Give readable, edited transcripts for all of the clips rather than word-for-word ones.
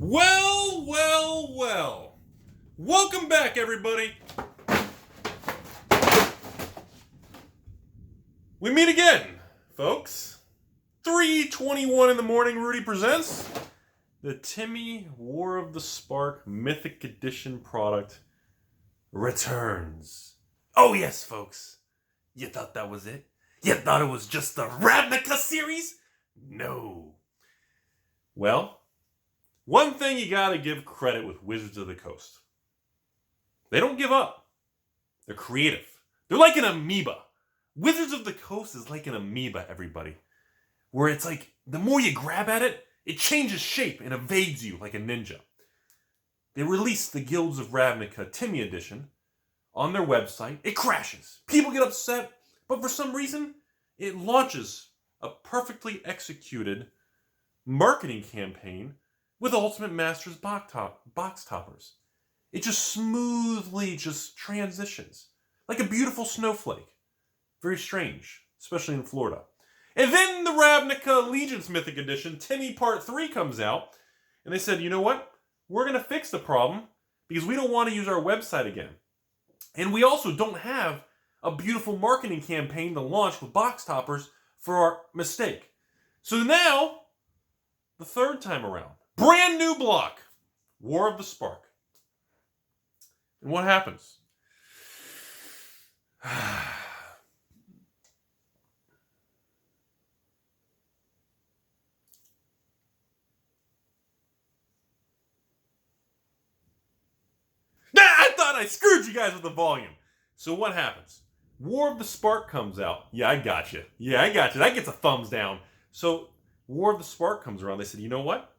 Well, well, well. Welcome back, everybody. We meet again, folks. 3:21 in the morning, Rudy presents the Timmy War of the Spark Mythic Edition product returns. Oh yes, folks. You thought that was it? You thought it was just the Ravnica series? No. Well, one thing you gotta give credit with Wizards of the Coast. They don't give up. They're creative. They're like an amoeba. Wizards of the Coast is like an amoeba, everybody. Where it's like, the more you grab at it, it changes shape and evades you like a ninja. They released the Guilds of Ravnica Timmy Edition on their website. It crashes. People get upset, but for some reason, it launches a perfectly executed marketing campaign with Ultimate Masters box toppers. It just smoothly transitions. Like a beautiful snowflake. Very strange, especially in Florida. And then the Ravnica Allegiance Mythic Edition, Timmy Part 3 comes out. And they said, you know what? We're going to fix the problem because we don't want to use our website again. And we also don't have a beautiful marketing campaign to launch with box toppers for our mistake. So now, the third time around, brand new block, War of the Spark. And what happens? I thought I screwed you guys with the volume. So what happens? War of the Spark comes out. Yeah, I got you. That gets a thumbs down. So War of the Spark comes around. They said, you know what?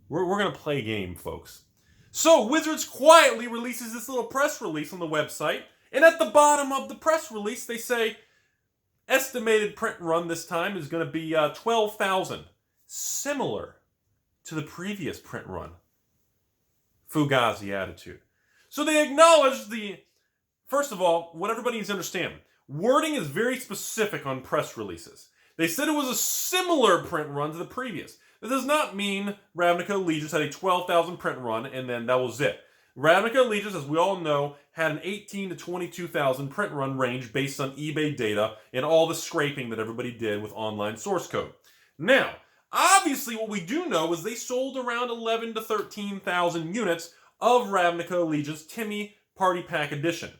We're going to play a game, folks. So Wizards quietly releases this little press release on the website. And at the bottom of the press release, they say, estimated print run this time is going to be 12,000. Similar to the previous print run. Fugazi attitude. So they acknowledge first of all, what everybody needs to understand. Wording is very specific on press releases. They said it was a similar print run to the previous. That does not mean Ravnica Allegiance had a 12,000 print run and then that was it. Ravnica Allegiance, as we all know, had an 18 to 22,000 print run range based on eBay data and all the scraping that everybody did with online source code. Now, obviously what we do know is they sold around 11 to 13,000 units of Ravnica Allegiance Timmy Party Pack Edition.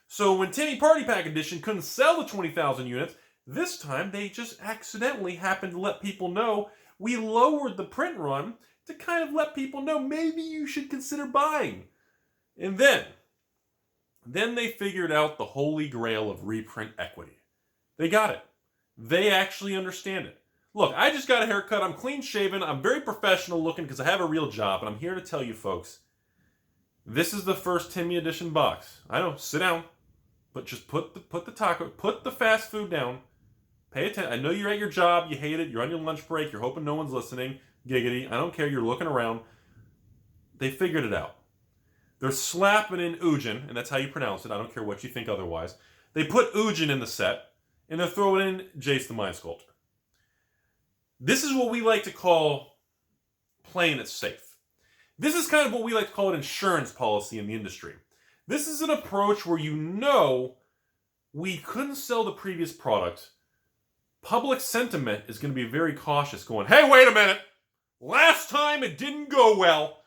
So when Timmy Party Pack Edition couldn't sell the 20,000 units, this time they just accidentally happened to let people know we lowered the print run to kind of let people know maybe you should consider buying. And then they figured out the holy grail of reprint equity. They got it. They actually understand it. Look, I just got a haircut. I'm clean shaven. I'm very professional looking because I have a real job. And I'm here to tell you folks, this is the first Timmy Edition box. I know, sit down. But just put the fast food down. Pay attention. I know you're at your job. You hate it. You're on your lunch break. You're hoping no one's listening. Giggity. I don't care. You're looking around. They figured it out. They're slapping in Ujin, and that's how you pronounce it. I don't care what you think otherwise. They put Ujin in the set, and they're throwing in Jace the Mind Sculptor. This is what we like to call playing it safe. This is kind of what we like to call an insurance policy in the industry. This is an approach where you know we couldn't sell the previous product. Public sentiment is going to be very cautious, going, hey, wait a minute. Last time it didn't go well.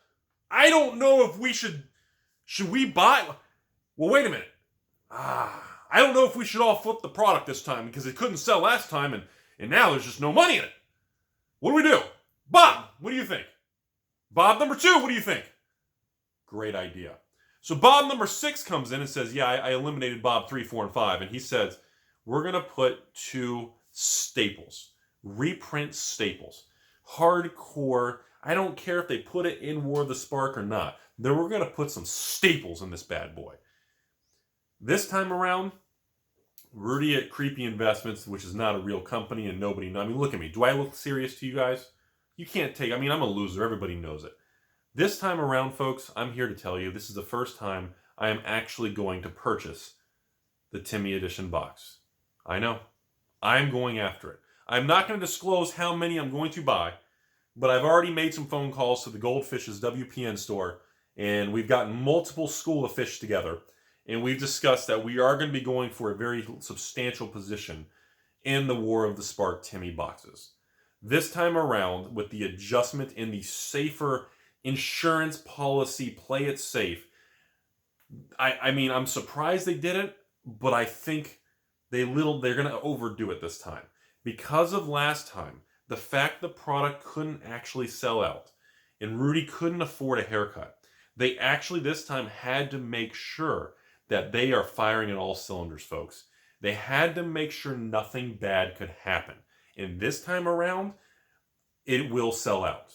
I don't know if we should we buy? Well, wait a minute. I don't know if we should all flip the product this time because it couldn't sell last time and now there's just no money in it. What do we do? Bob, what do you think? Bob number 2, what do you think? Great idea. So Bob number 6 comes in and says, yeah, I eliminated Bob 3, 4, and 5. And he says, we're going to put 2 staples. Reprint staples. Hardcore. I don't care if they put it in War of the Spark or not. Then we're going to put some staples in this bad boy. This time around, Rudy at Creepy Investments, which is not a real company and nobody knows. I mean, look at me. Do I look serious to you guys? You can't take... I mean, I'm a loser. Everybody knows it. This time around, folks, I'm here to tell you this is the first time I am actually going to purchase the Timmy Edition box. I know. I'm going after it. I'm not going to disclose how many I'm going to buy, But I've already made some phone calls to the Goldfish's WPN store, and we've gotten multiple school of fish together, and we've discussed that we are going to be going for a very substantial position in the War of the Spark Timmy boxes. This time around, with the adjustment in the safer insurance policy, play it safe, I mean, I'm surprised they did it, but I think they're going to overdo it this time. Because of last time, the fact the product couldn't actually sell out, and Rudy couldn't afford a haircut, they actually this time had to make sure that they are firing at all cylinders, folks. They had to make sure nothing bad could happen. And this time around, it will sell out.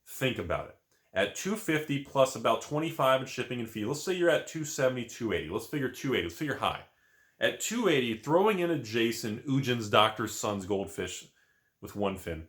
Think about it. At $250 plus about $25 in shipping and fee, let's say you're at $270, $280. Let's figure $280. Let's figure high. At $280, throwing in a Jason, Ujin's Dr. Sun's Goldfish with one fin.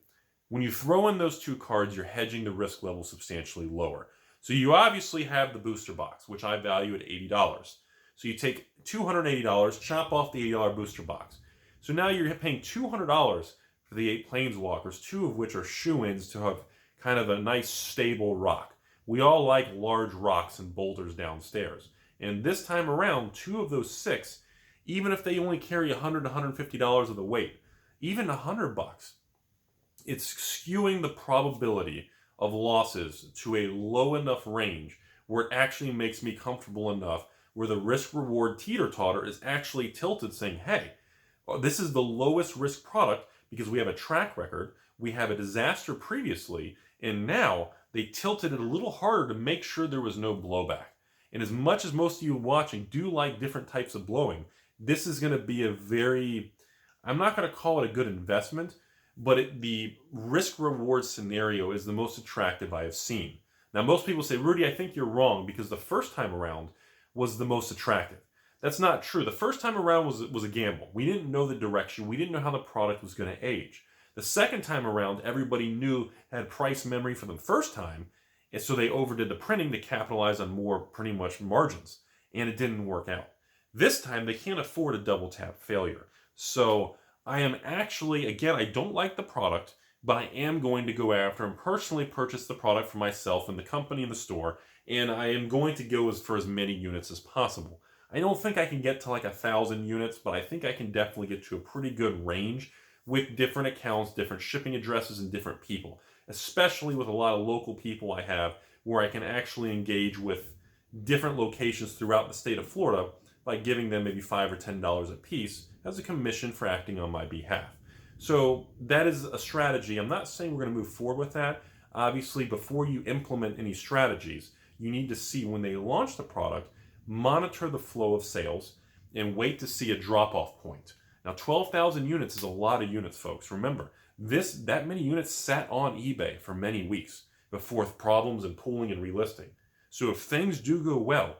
When you throw in those two cards, you're hedging the risk level substantially lower. So you obviously have the booster box, which I value at $80. So you take $280, chop off the $80 booster box. So now you're paying $200 for the 8 Planeswalkers, 2 of which are shoo-ins to have kind of a nice stable rock. We all like large rocks and boulders downstairs. And this time around, 2 of those 6, even if they only carry $100 to $150 of the weight, even $100, it's skewing the probability of losses to a low enough range where it actually makes me comfortable enough where the risk-reward teeter-totter is actually tilted saying, hey, this is the lowest risk product because we have a track record, we have a disaster previously, and now they tilted it a little harder to make sure there was no blowback. And as much as most of you watching do like different types of blowing, this is going to be a very, I'm not going to call it a good investment, but the risk-reward scenario is the most attractive I have seen. Now, most people say, Rudy, I think you're wrong because the first time around was the most attractive. That's not true. The first time around was a gamble. We didn't know the direction. We didn't know how the product was going to age. The second time around, everybody knew, had price memory for the first time, and so they overdid the printing to capitalize on more pretty much margins, and it didn't work out. This time, they can't afford a double tap failure. So I am actually, again, I don't like the product, but I am going to go after and personally purchase the product for myself and the company and the store, and I am going to go for as many units as possible. I don't think I can get to like 1,000 units, but I think I can definitely get to a pretty good range with different accounts, different shipping addresses, and different people, especially with a lot of local people I have where I can actually engage with different locations throughout the state of Florida by giving them maybe $5 or $10 a piece as a commission for acting on my behalf. So that is a strategy. I'm not saying we're going to move forward with that. Obviously, before you implement any strategies, you need to see when they launch the product, monitor the flow of sales, and wait to see a drop-off point. Now, 12,000 units is a lot of units, folks. Remember, that many units sat on eBay for many weeks before problems and pooling and relisting. So if things do go well,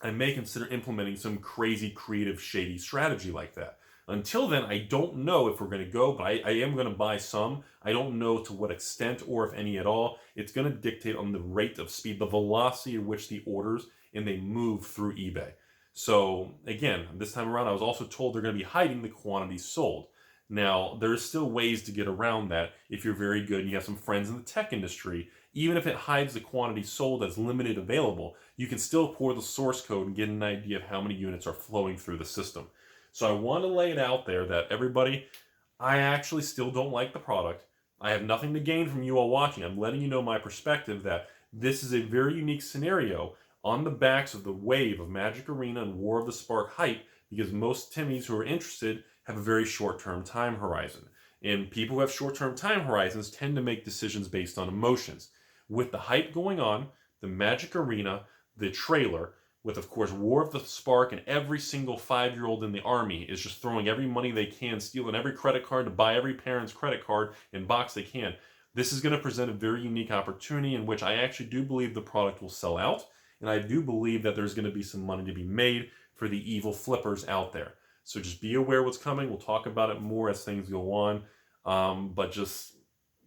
I may consider implementing some crazy, creative, shady strategy like that. Until then, I don't know if we're going to go, but I am going to buy some. I don't know to what extent or if any at all. It's going to dictate on the rate of speed, the velocity at which the orders and they move through eBay. So again, this time around, I was also told they're going to be hiding the quantities sold. Now, there's still ways to get around that if you're very good and you have some friends in the tech industry. Even if it hides the quantity sold as limited available, you can still pour the source code and get an idea of how many units are flowing through the system. So I want to lay it out there that everybody, I actually still don't like the product. I have nothing to gain from you all watching. I'm letting you know my perspective that this is a very unique scenario on the backs of the wave of Magic Arena and War of the Spark hype, because most Timmys who are interested have a very short-term time horizon. And people who have short-term time horizons tend to make decisions based on emotions. With the hype going on, the Magic Arena, the trailer, with, of course, War of the Spark, and every single 5-year-old in the Army is just throwing every money they can, stealing every credit card to buy every parent's credit card and box they can. This is going to present a very unique opportunity in which I actually do believe the product will sell out, and I do believe that there's going to be some money to be made for the evil flippers out there. So just be aware what's coming. We'll talk about it more as things go on, but just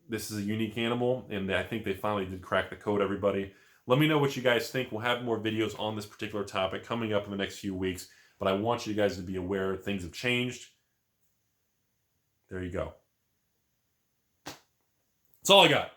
this is a unique animal, and I think they finally did crack the code, everybody. Let me know what you guys think. We'll have more videos on this particular topic coming up in the next few weeks, but I want you guys to be aware things have changed. There you go. That's all I got.